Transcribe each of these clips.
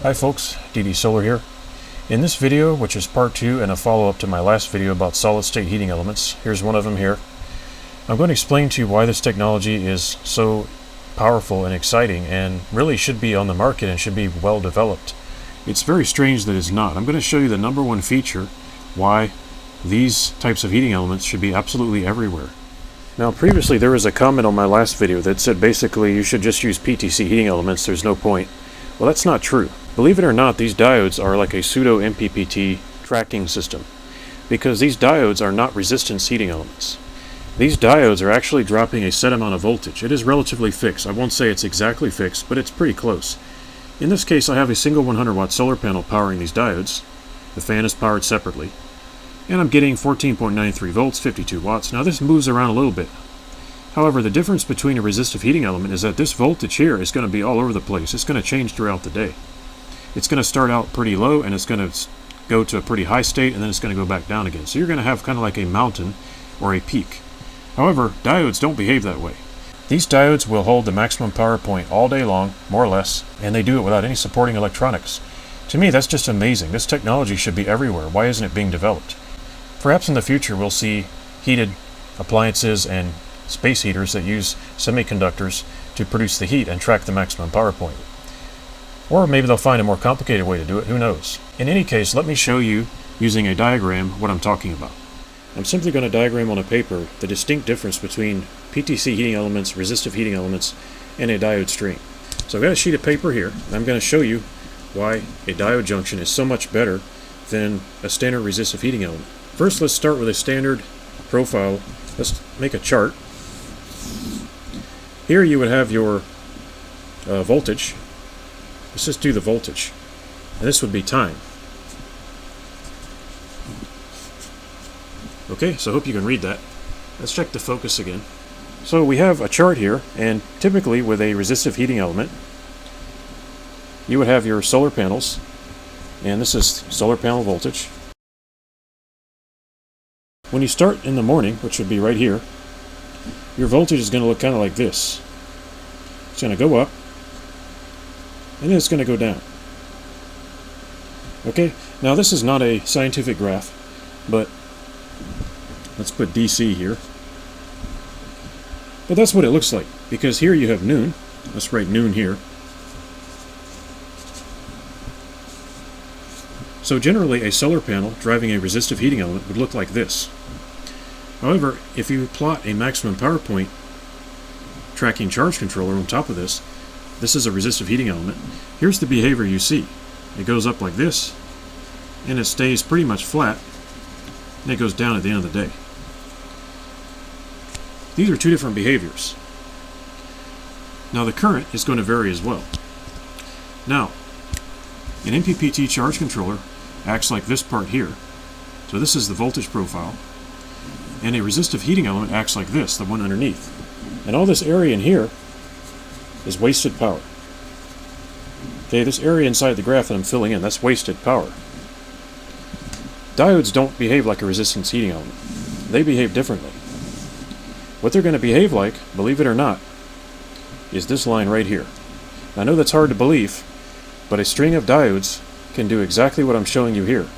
Hi folks, DD Solar here. In this video, which is part 2 and a follow-up to my last video about solid-state heating elements, here's one of them here. I'm going to explain to you why this technology is so powerful and exciting and really should be on the market and should be well developed. It's very strange that it's not. I'm going to show you the number one feature why these types of heating elements should be absolutely everywhere. Now previously there was a comment on my last video that said basically you should just use PTC heating elements, there's no point. Well, that's not true. Believe it or not, these diodes are like a pseudo MPPT tracking system because these diodes are not resistance heating elements. These diodes are actually dropping a set amount of voltage. It is relatively fixed. I won't say it's exactly fixed, but it's pretty close. In this case, I have a single 100-watt solar panel powering these diodes. The fan is powered separately. And I'm getting 14.93 volts, 52 watts. Now this moves around a little bit. However, the difference between a resistive heating element is that this voltage here is going to be all over the place. It's going to change throughout the day. It's going to start out pretty low and it's going to go to a pretty high state and then it's going to go back down again. So you're going to have kind of like a mountain or a peak. However, diodes don't behave that way. These diodes will hold the maximum power point all day long, more or less, and they do it without any supporting electronics. To me, that's just amazing. This technology should be everywhere. Why isn't it being developed? Perhaps in the future we'll see heated appliances and space heaters that use semiconductors to produce the heat and track the maximum power point. Or maybe they'll find a more complicated way to do it, who knows. In any case, let me show you, using a diagram, what I'm talking about. I'm simply going to diagram on a paper the distinct difference between PTC heating elements, resistive heating elements, and a diode string. So I've got a sheet of paper here, and I'm going to show you why a diode junction is so much better than a standard resistive heating element. First, let's start with a standard profile. Let's make a chart. Here you would have your voltage. Let's just do the voltage. And this would be time. Okay, so I hope you can read that. Let's check the focus again. So we have a chart here, and typically with a resistive heating element, you would have your solar panels, and this is solar panel voltage. When you start in the morning, which would be right here, your voltage is going to look kind of like this. It's going to go up, and then it's going to go down. Okay, now this is not a scientific graph, but let's put DC here. But that's what it looks like, because here you have noon. Let's write noon here. So generally a solar panel driving a resistive heating element would look like this. However, if you plot a maximum power point tracking charge controller on top of this, this is a resistive heating element. Here's the behavior you see. It goes up like this, and it stays pretty much flat, and it goes down at the end of the day. These are two different behaviors. Now the current is going to vary as well. Now, an MPPT charge controller acts like this part here. So this is the voltage profile. And a resistive heating element acts like this, the one underneath. And all this area in here is wasted power. Okay, this area inside the graph that I'm filling in, that's wasted power. Diodes don't behave like a resistance heating element. They behave differently. What they're going to behave like, believe it or not, is this line right here. I know that's hard to believe, but a string of diodes can do exactly what I'm showing you here.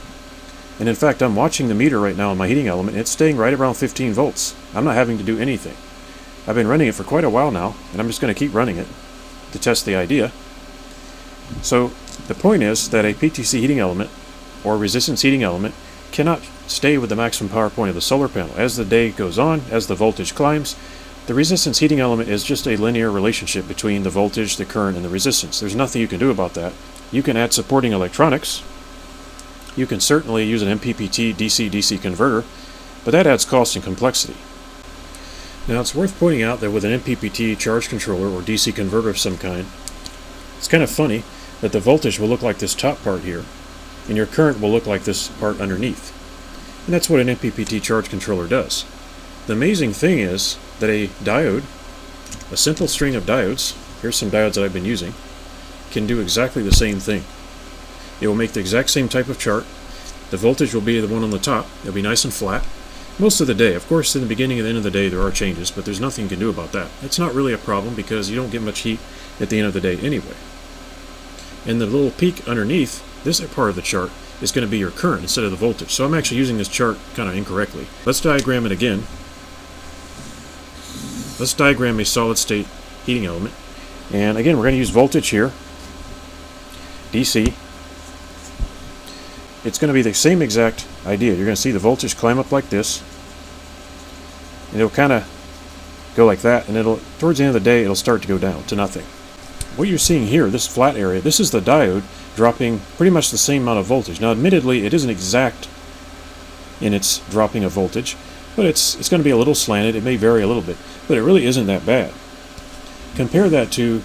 And in fact, I'm watching the meter right now on my heating element, and it's staying right around 15 volts. I'm not having to do anything. I've been running it for quite a while now, and I'm just going to keep running it to test the idea. So the point is that a PTC heating element or resistance heating element cannot stay with the maximum power point of the solar panel. As the day goes on, as the voltage climbs, the resistance heating element is just a linear relationship between the voltage, the current, and the resistance. There's nothing you can do about that. You can add supporting electronics. You can certainly use an MPPT DC-DC converter, but that adds cost and complexity. Now it's worth pointing out that with an MPPT charge controller or DC converter of some kind, it's kind of funny that the voltage will look like this top part here, and your current will look like this part underneath. And that's what an MPPT charge controller does. The amazing thing is that a diode, a simple string of diodes, here's some diodes that I've been using, can do exactly the same thing. It will make the exact same type of chart. The voltage will be the one on the top. It'll be nice and flat. Most of the day. Of course, in the beginning and the end of the day there are changes, but there's nothing you can do about that. It's not really a problem because you don't get much heat at the end of the day anyway. And the little peak underneath this part of the chart is going to be your current instead of the voltage. So I'm actually using this chart kind of incorrectly. Let's diagram it again. Let's diagram a solid state heating element. And again, we're going to use voltage here, DC. It's going to be the same exact idea. You're going to see the voltage climb up like this, and it'll kind of go like that, and it'll, towards the end of the day, it'll start to go down to nothing. What you're seeing here, this flat area, this is the diode dropping pretty much the same amount of voltage. Now, admittedly, it isn't exact in its dropping of voltage, but it's going to be a little slanted. It may vary a little bit, but it really isn't that bad. Compare that to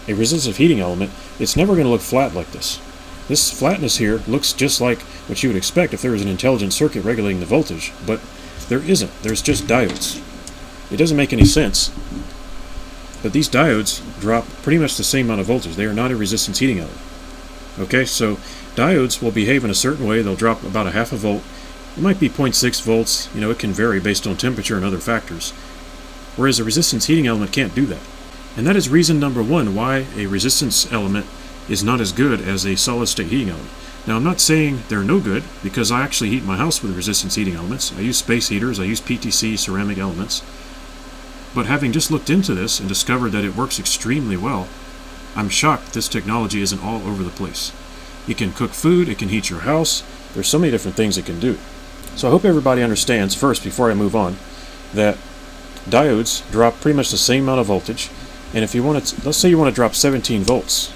a resistive heating element. It's never going to look flat like this. This flatness here looks just like what you would expect if there was an intelligent circuit regulating the voltage, but there isn't. There's just diodes. It doesn't make any sense. But these diodes drop pretty much the same amount of voltage. They are not a resistance heating element. Okay, so diodes will behave in a certain way. They'll drop about a half a volt. It might be 0.6 volts. You know, it can vary based on temperature and other factors. Whereas a resistance heating element can't do that. And that is reason number one why a resistance element is not as good as a solid-state heating element. Now, I'm not saying they're no good, because I actually heat my house with resistance heating elements. I use space heaters, I use PTC ceramic elements. But having just looked into this and discovered that it works extremely well, I'm shocked this technology isn't all over the place. It can cook food, it can heat your house. There's so many different things it can do. So I hope everybody understands, first, before I move on, that diodes drop pretty much the same amount of voltage. And if you want to, let's say you want to drop 17 volts.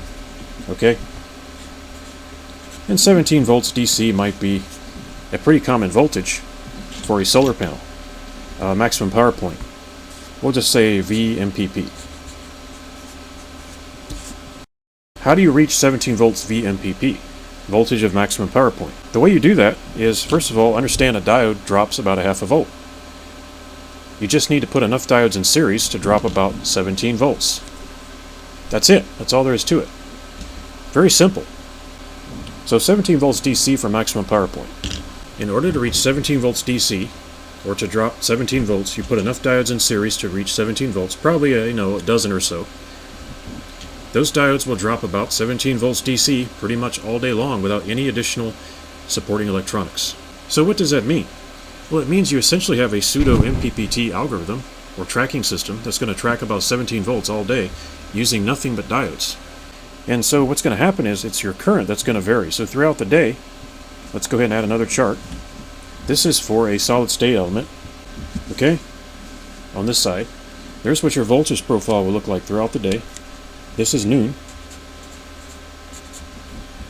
Okay? And 17 volts DC might be a pretty common voltage for a solar panel. Maximum power point. We'll just say VMPP. How do you reach 17 volts VMPP? Voltage of maximum power point. The way you do that is, first of all, understand a diode drops about a half a volt. You just need to put enough diodes in series to drop about 17 volts. That's it. That's all there is to it. Very simple. So 17 volts DC for maximum power point. In order to reach 17 volts DC, or to drop 17 volts, you put enough diodes in series to reach 17 volts, probably a dozen or so. Those diodes will drop about 17 volts DC pretty much all day long without any additional supporting electronics. So what does that mean? Well, it means you essentially have a pseudo MPPT algorithm or tracking system that's going to track about 17 volts all day using nothing but diodes. And so what's going to happen is it's your current that's going to vary. So throughout the day, let's go ahead and add another chart. This is for a solid state element. Okay? On this side. There's what your voltage profile will look like throughout the day. This is noon.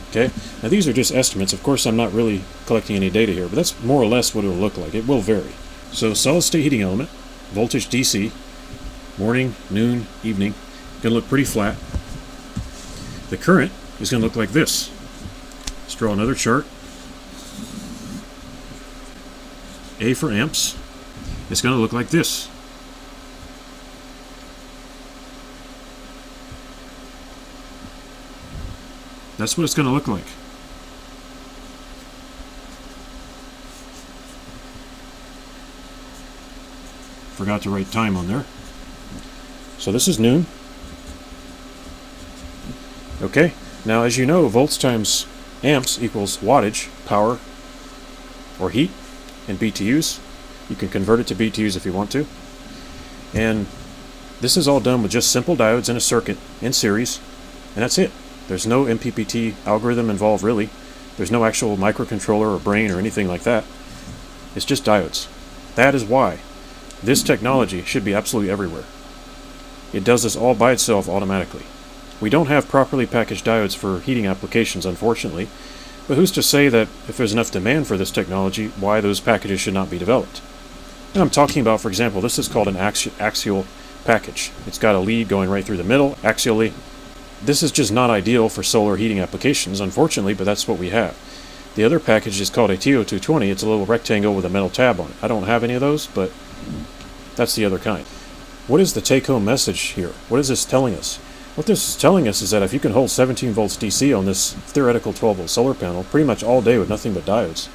Okay? Now these are just estimates. Of course, I'm not really collecting any data here, but that's more or less what it will look like. It will vary. So solid state heating element, voltage DC, morning, noon, evening, going to look pretty flat. The current is going to look like this. Let's draw another chart. A for amps. It's going to look like this. That's what it's going to look like. Forgot to write time on there. So this is noon. Okay, now as you know, volts times amps equals wattage, power, or heat in BTUs. You can convert it to BTUs if you want to. And this is all done with just simple diodes in a circuit in series, and that's it. There's no MPPT algorithm involved really. There's no actual microcontroller or brain or anything like that. It's just diodes. That is why this technology should be absolutely everywhere. It does this all by itself automatically. We don't have properly packaged diodes for heating applications, unfortunately, but who's to say that if there's enough demand for this technology, why those packages should not be developed? And I'm talking about, for example, this is called an axial package. It's got a lead going right through the middle, axially. This is just not ideal for solar heating applications, unfortunately, but that's what we have. The other package is called a TO220. It's a little rectangle with a metal tab on it. I don't have any of those, but that's the other kind. What is the take-home message here? What is this telling us? What this is telling us is that if you can hold 17 volts DC on this theoretical 12-volt solar panel pretty much all day with nothing but diodes,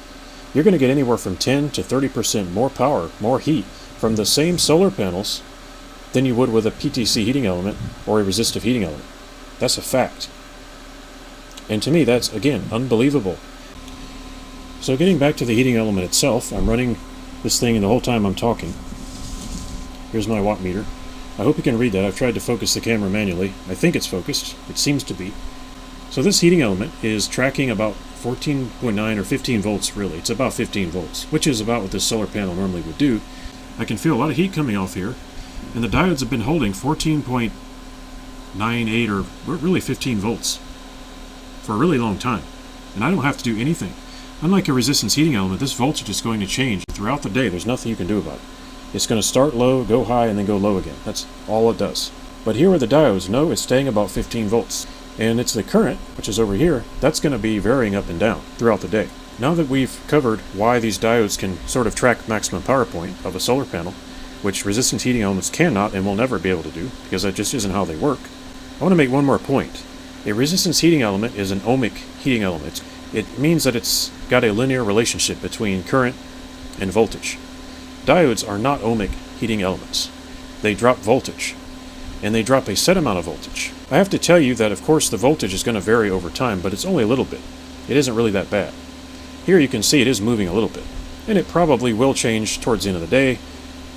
you're going to get anywhere from 10 to 30% more power, more heat from the same solar panels than you would with a PTC heating element or a resistive heating element. That's a fact. And to me, that's, again, unbelievable. So getting back to the heating element itself, I'm running this thing and the whole time I'm talking. Here's my watt meter. I hope you can read that. I've tried to focus the camera manually. I think it's focused. It seems to be. So this heating element is tracking about 14.9 or 15 volts really. It's about 15 volts, which is about what this solar panel normally would do. I can feel a lot of heat coming off here, and the diodes have been holding 14.98 or really 15 volts for a really long time. And I don't have to do anything. Unlike a resistance heating element, this voltage is going to change throughout the day. There's nothing you can do about it. It's going to start low, go high, and then go low again. That's all it does. But here are the diodes. No, it's staying about 15 volts. And it's the current, which is over here, that's going to be varying up and down throughout the day. Now that we've covered why these diodes can sort of track maximum power point of a solar panel, which resistance heating elements cannot and will never be able to do, because that just isn't how they work, I want to make one more point. A resistance heating element is an ohmic heating element. It means that it's got a linear relationship between current and voltage. Diodes are not ohmic heating elements. They drop voltage, and they drop a set amount of voltage. I have to tell you that, of course, the voltage is going to vary over time, but it's only a little bit. It isn't really that bad. Here you can see it is moving a little bit, and it probably will change towards the end of the day,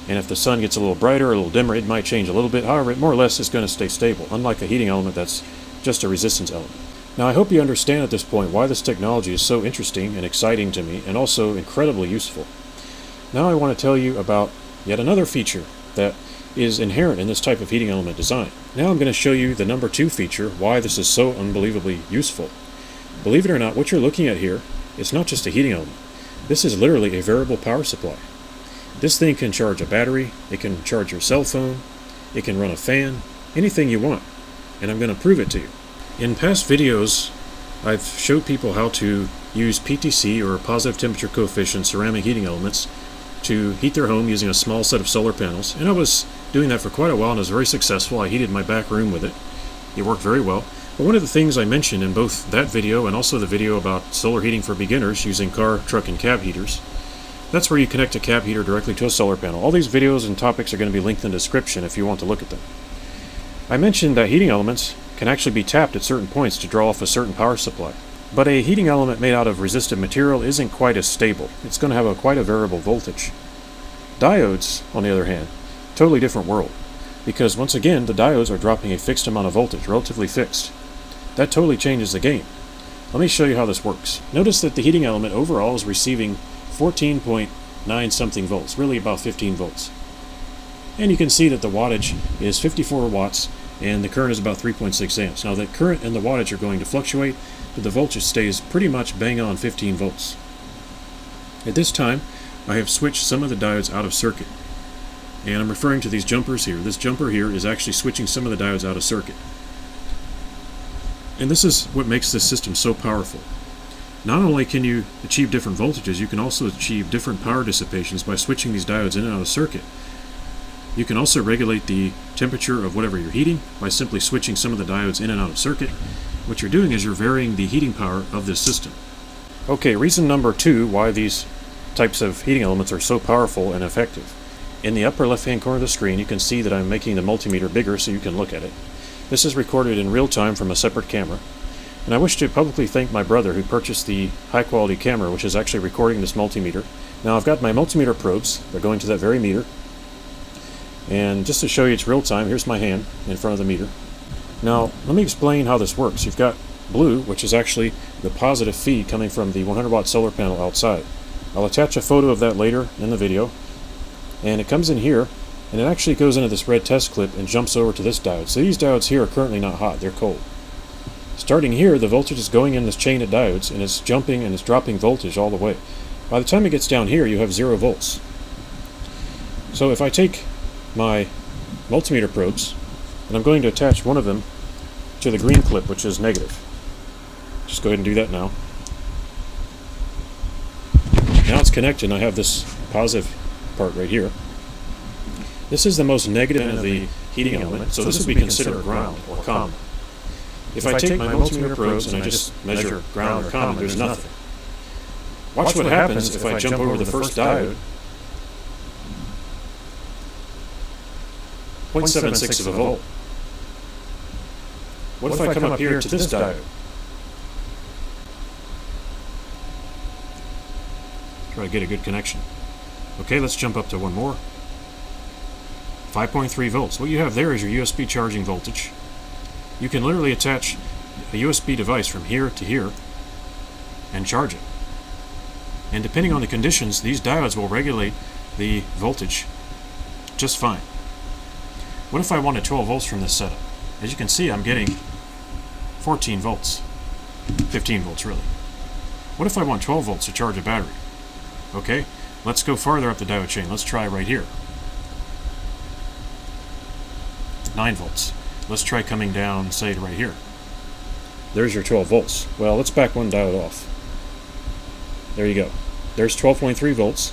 and if the sun gets a little brighter or a little dimmer, it might change a little bit. However, more or less, it's going to stay stable, unlike a heating element that's just a resistance element. Now, I hope you understand at this point why this technology is so interesting and exciting to me, and also incredibly useful. Now I want to tell you about yet another feature that is inherent in this type of heating element design. Now I'm going to show you the number 2 feature, why this is so unbelievably useful. Believe it or not, what you're looking at here is not just a heating element. This is literally a variable power supply. This thing can charge a battery, it can charge your cell phone, it can run a fan, anything you want. And I'm going to prove it to you. In past videos, I've showed people how to use PTC, or positive temperature coefficient ceramic heating elements, to heat their home using a small set of solar panels, and I was doing that for quite a while and it was very successful. I heated my back room with it. It worked very well. But one of the things I mentioned in both that video and also the video about solar heating for beginners using car, truck, and cab heaters, that's where you connect a cab heater directly to a solar panel. All these videos and topics are going to be linked in the description if you want to look at them. I mentioned that heating elements can actually be tapped at certain points to draw off a certain power supply. But a heating element made out of resistive material isn't quite as stable. It's going to have quite a variable voltage. Diodes, on the other hand, totally different world. Because once again, the diodes are dropping a fixed amount of voltage, relatively fixed. That totally changes the game. Let me show you how this works. Notice that the heating element overall is receiving 14.9 something volts, really about 15 volts. And you can see that the wattage is 54 watts and the current is about 3.6 amps. Now the current and the wattage are going to fluctuate, but the voltage stays pretty much bang on 15 volts. At this time, I have switched some of the diodes out of circuit. And I'm referring to these jumpers here. This jumper here is actually switching some of the diodes out of circuit. And this is what makes this system so powerful. Not only can you achieve different voltages, you can also achieve different power dissipations by switching these diodes in and out of circuit. You can also regulate the temperature of whatever you're heating by simply switching some of the diodes in and out of circuit. What you're doing is you're varying the heating power of this system. Okay, reason number 2 why these types of heating elements are so powerful and effective. In the upper left-hand corner of the screen, you can see that I'm making the multimeter bigger so you can look at it. This is recorded in real time from a separate camera. And I wish to publicly thank my brother who purchased the high-quality camera, which is actually recording this multimeter. Now I've got my multimeter probes. They're going to that very meter. And just to show you it's real time, here's my hand in front of the meter. Now, let me explain how this works. You've got blue, which is actually the positive feed coming from the 100-watt solar panel outside. I'll attach a photo of that later in the video. And it comes in here, and it actually goes into this red test clip and jumps over to this diode. So these diodes here are currently not hot, they're cold. Starting here, the voltage is going in this chain of diodes, and it's jumping and it's dropping voltage all the way. By the time it gets down here, you have 0 volts. So if I take my multimeter probes, and I'm going to attach one of them to the green clip, which is negative. Just go ahead and do that now. Now it's connected, and I have this positive part right here. This is the most negative end of the heating element, so this would be considered ground or common. If I take my multimeter probes and I just measure ground or common, there's nothing. Watch what happens if I jump over the first diode. 0.76 of a volt. What if I come up here to this diode? Try to get a good connection. Okay, let's jump up to one more. 5.3 volts. What you have there is your USB charging voltage. You can literally attach a USB device from here to here and charge it. And depending on the conditions, these diodes will regulate the voltage just fine. What if I wanted 12 volts from this setup? As you can see, I'm getting 14 volts. 15 volts, really. What if I want 12 volts to charge a battery? Okay, let's go farther up the diode chain. Let's try right here. 9 volts. Let's try coming down, say, to right here. There's your 12 volts. Well, let's back one diode off. There you go. There's 12.3 volts,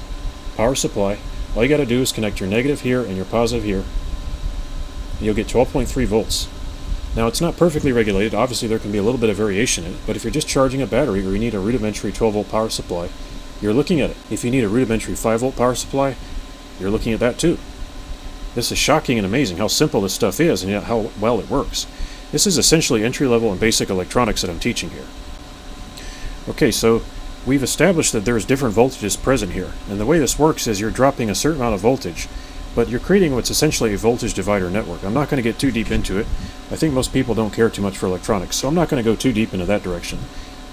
power supply. All you got to do is connect your negative here and your positive here. You'll get 12.3 volts. Now, it's not perfectly regulated. Obviously, there can be a little bit of variation in it. But if you're just charging a battery or you need a rudimentary 12-volt power supply, you're looking at it. If you need a rudimentary 5-volt power supply, you're looking at that too. This is shocking and amazing how simple this stuff is and yet how well it works. This is essentially entry-level and basic electronics that I'm teaching here. Okay, so we've established that there's different voltages present here. And the way this works is you're dropping a certain amount of voltage, but you're creating what's essentially a voltage divider network. I'm not going to get too deep into it. I think most people don't care too much for electronics, so I'm not going to go too deep into that direction.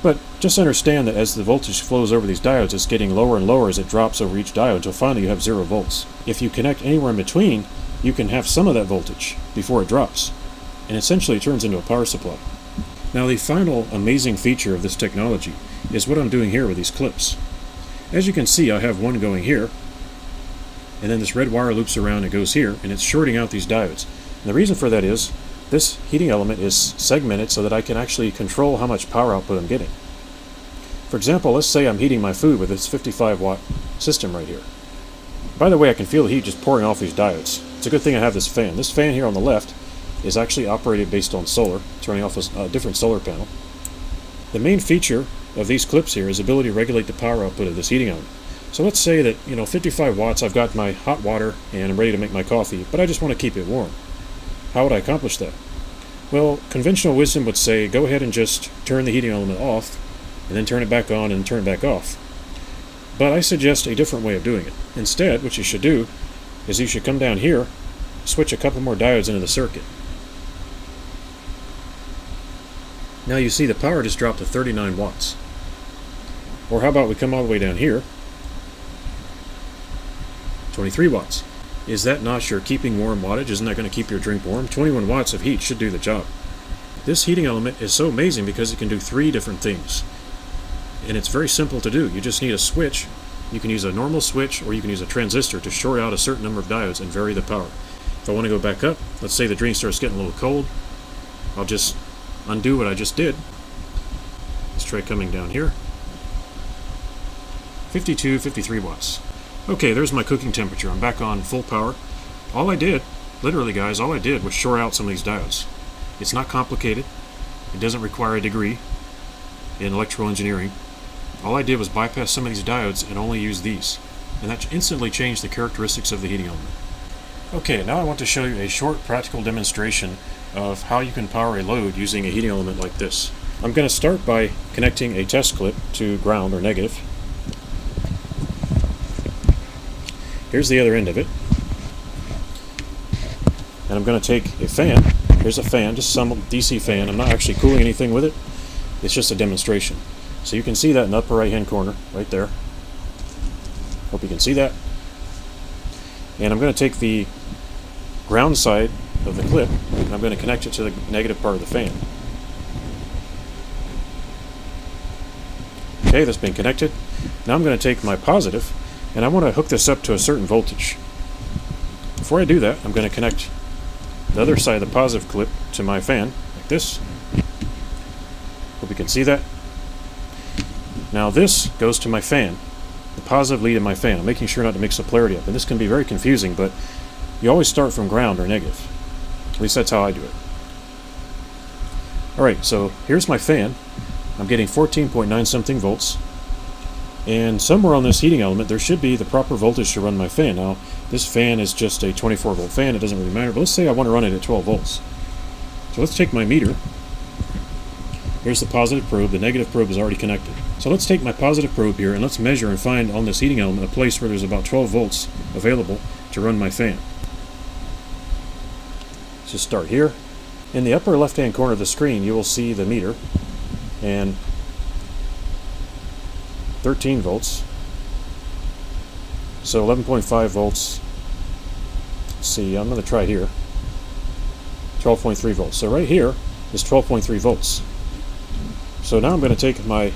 But just understand that as the voltage flows over these diodes, it's getting lower and lower as it drops over each diode until finally you have 0 volts. If you connect anywhere in between, you can have some of that voltage before it drops, and essentially it turns into a power supply. Now, the final amazing feature of this technology is what I'm doing here with these clips. As you can see, I have one going here, and then this red wire loops around and goes here, and it's shorting out these diodes. And the reason for that is this heating element is segmented so that I can actually control how much power output I'm getting. For example, let's say I'm heating my food with this 55-watt system right here. By the way, I can feel the heat just pouring off these diodes. It's a good thing I have this fan. This fan here on the left is actually operated based on solar, turning off a different solar panel. The main feature of these clips here is the ability to regulate the power output of this heating element. So let's say that, 55 watts, I've got my hot water and I'm ready to make my coffee, but I just want to keep it warm. How would I accomplish that? Well, conventional wisdom would say go ahead and just turn the heating element off and then turn it back on and turn it back off. But I suggest a different way of doing it. Instead, what you should do is you should come down here, switch a couple more diodes into the circuit. Now you see the power just dropped to 39 watts. Or how about we come all the way down here, 23 watts. Is that not your keeping warm wattage? Isn't that going to keep your drink warm? 21 watts of heat should do the job. This heating element is so amazing because it can do 3 different things. And it's very simple to do. You just need a switch. You can use a normal switch or you can use a transistor to short out a certain number of diodes and vary the power. If I want to go back up, let's say the drink starts getting a little cold, I'll just undo what I just did. Let's try coming down here. 52, 53 watts. Okay, there's my cooking temperature. I'm back on full power. All I did, literally guys, all I did was short out some of these diodes. It's not complicated. It doesn't require a degree in electrical engineering. All I did was bypass some of these diodes and only use these. And that instantly changed the characteristics of the heating element. Okay, now I want to show you a short practical demonstration of how you can power a load using a heating element like this. I'm going to start by connecting a test clip to ground or negative. Here's the other end of it. And I'm going to take a fan. Here's a fan, just some DC fan. I'm not actually cooling anything with it. It's just a demonstration. So you can see that in the upper right hand corner, right there. Hope you can see that. And I'm going to take the ground side of the clip and I'm going to connect it to the negative part of the fan. Okay, that's been connected. Now I'm going to take my positive and I want to hook this up to a certain voltage. Before I do that, I'm going to connect the other side of the positive clip to my fan, like this. Hope you can see that. Now this goes to my fan, the positive lead in my fan. I'm making sure not to mix the polarity up, and this can be very confusing, but you always start from ground or negative. At least that's how I do it. Alright, so here's my fan. I'm getting 14.9 something volts. And somewhere on this heating element there should be the proper voltage to run my fan. Now this fan is just a 24 volt fan, it doesn't really matter, but let's say I want to run it at 12 volts. So let's take my meter. Here's the positive probe, the negative probe is already connected. So let's take my positive probe here and let's measure and find on this heating element a place where there's about 12 volts available to run my fan. Let's just start here. In the upper left hand corner of the screen you will see the meter and 13 volts. So 11.5 volts. Let's see, I'm going to try here. 12.3 volts. So right here is 12.3 volts. So now I'm going to take my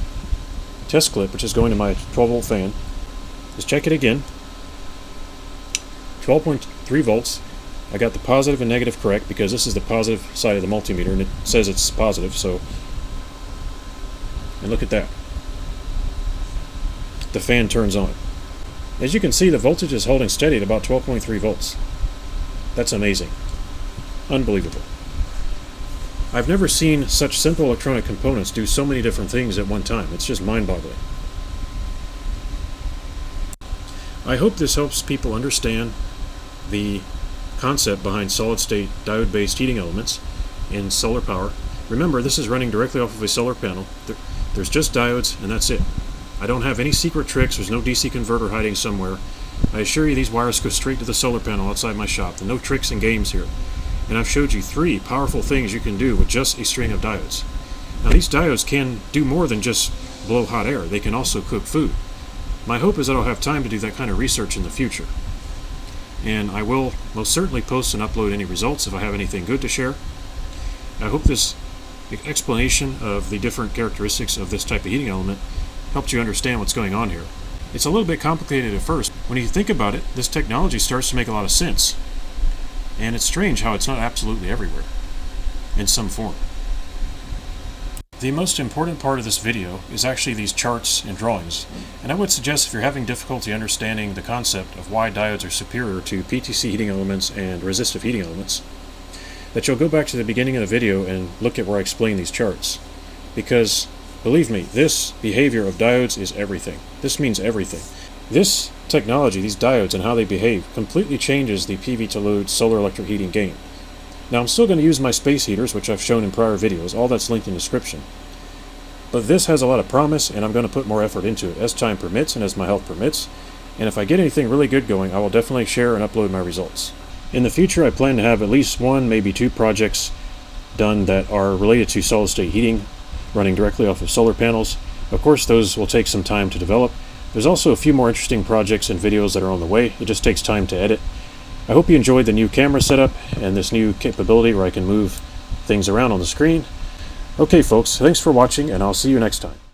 test clip, which is going to my 12 volt fan. Just check it again. 12.3 volts. I got the positive and negative correct because this is the positive side of the multimeter and it says it's positive. So, and look at that. The fan turns on. As you can see, the voltage is holding steady at about 12.3 volts. That's amazing. Unbelievable. I've never seen such simple electronic components do so many different things at one time. It's just mind-boggling. I hope this helps people understand the concept behind solid-state diode-based heating elements in solar power. Remember, this is running directly off of a solar panel. There's just diodes, and that's it. I don't have any secret tricks. There's no DC converter hiding somewhere. I assure you these wires go straight to the solar panel outside my shop. There are no tricks and games here. And I've showed you 3 powerful things you can do with just a string of diodes. Now these diodes can do more than just blow hot air. They can also cook food. My hope is that I'll have time to do that kind of research in the future. And I will most certainly post and upload any results if I have anything good to share. I hope this explanation of the different characteristics of this type of heating element helped you understand what's going on here. It's a little bit complicated at first. When you think about it, this technology starts to make a lot of sense. And it's strange how it's not absolutely everywhere, in some form. The most important part of this video is actually these charts and drawings, and I would suggest if you're having difficulty understanding the concept of why diodes are superior to PTC heating elements and resistive heating elements, that you'll go back to the beginning of the video and look at where I explain these charts. Because, believe me, this behavior of diodes is everything. This means everything. This technology, these diodes and how they behave, completely changes the PV to load solar electric heating game. Now I'm still going to use my space heaters, which I've shown in prior videos. All that's linked in the description. But this has a lot of promise, and I'm going to put more effort into it as time permits and as my health permits. And if I get anything really good going, I will definitely share and upload my results. In the future, I plan to have at least 1, maybe 2 projects done that are related to solid-state heating, running directly off of solar panels. Of course, those will take some time to develop. There's also a few more interesting projects and videos that are on the way. It just takes time to edit. I hope you enjoyed the new camera setup and this new capability where I can move things around on the screen. Okay folks, thanks for watching and I'll see you next time.